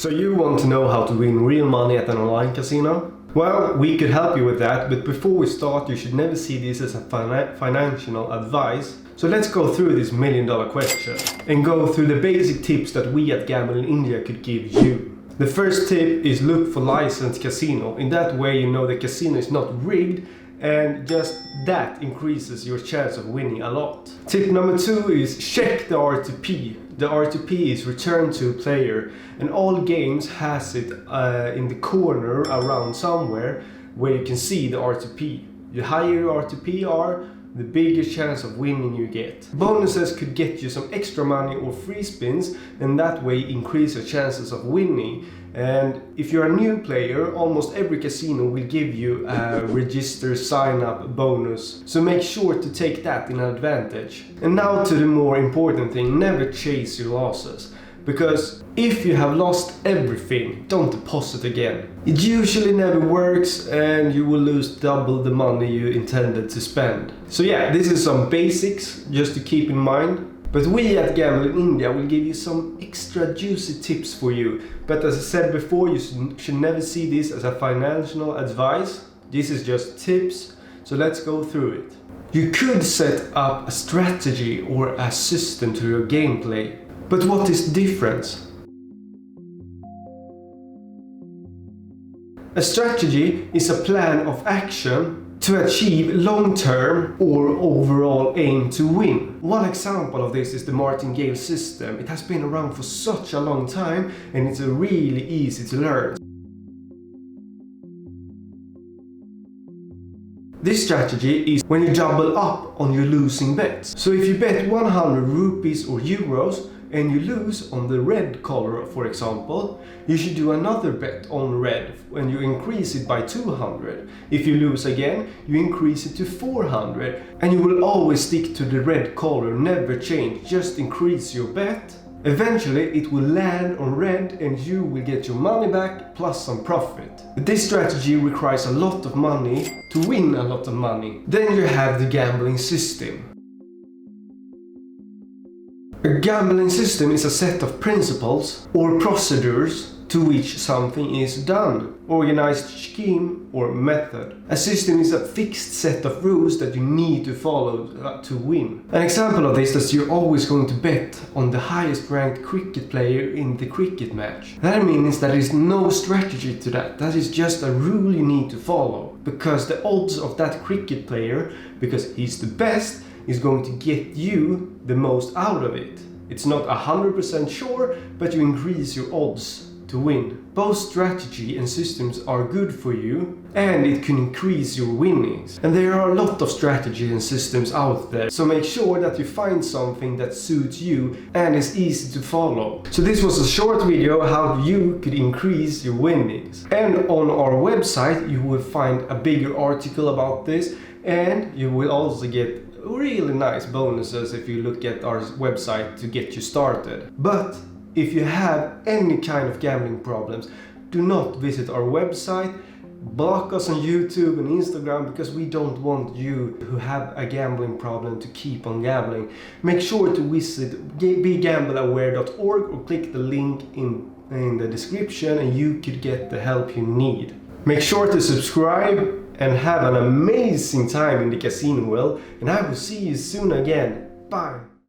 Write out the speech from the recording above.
So you want to know how to win real money at an online casino? Well, we could help you with that, but before we start, you should never see this as a financial advice. So let's go through this million-dollar question and go through the basic tips that we at Gambleinindia could give you. The first tip is look for licensed casino. In that way you know the casino is not rigged, and just that increases your chance of winning a lot. Tip number 2 is check the RTP. The RTP is return to player, and all games has it in the corner around somewhere where you can see the RTP. The higher your RTP are, the bigger chance of winning you get. Bonuses could get you some extra money or free spins, and that way increase your chances of winning. And if you're a new player, almost every casino will give you a register sign up bonus. So make sure to take that in advantage. And now to the more important thing, never chase your losses. Because if you have lost everything, don't deposit again. It usually never works and you will lose double the money you intended to spend. So yeah, this is some basics just to keep in mind. But we at Gambleinindia will give you some extra juicy tips for you. But as I said before, you should never see this as a financial advice. This is just tips. So let's go through it. You could set up a strategy or a system to your gameplay. But what is the difference? A strategy is a plan of action to achieve long-term or overall aim to win. One example of this is the martingale system. It has been around for such a long time and it's really easy to learn. This strategy is when you double up on your losing bets. So if you bet 100 rupees or euros and you lose on the red color, for example, you should do another bet on red when you increase it by 200. If you lose again, you increase it to 400, and you will always stick to the red color, never change, just increase your bet. Eventually it will land on red and you will get your money back plus some profit. But this strategy requires a lot of money to win a lot of money. Then you have the gambling system. A gambling system is a set of principles or procedures to which something is done, organized scheme or method. A system is a fixed set of rules that you need to follow to win. An example of this is that you're always going to bet on the highest ranked cricket player in the cricket match. That means that there is no strategy to that. That is just a rule you need to follow. Because the odds of that cricket player, because he's the best, is going to get you the most out of it. It's not 100% sure, but you increase your odds to win. Both strategy and systems are good for you, and it can increase your winnings. And there are a lot of strategies and systems out there, so make sure that you find something that suits you and is easy to follow. So this was a short video how you could increase your winnings. And on our website you will find a bigger article about this, and you will also get really nice bonuses if you look at our website to get you started. But if you have any kind of gambling problems, do not visit our website. Block us on YouTube and Instagram, because we don't want you who have a gambling problem to keep on gambling. Make sure to visit begambleaware.org or click the link in the description and you could get the help you need. Make sure to subscribe and have an amazing time in the casino world, and I will see you soon again. Bye!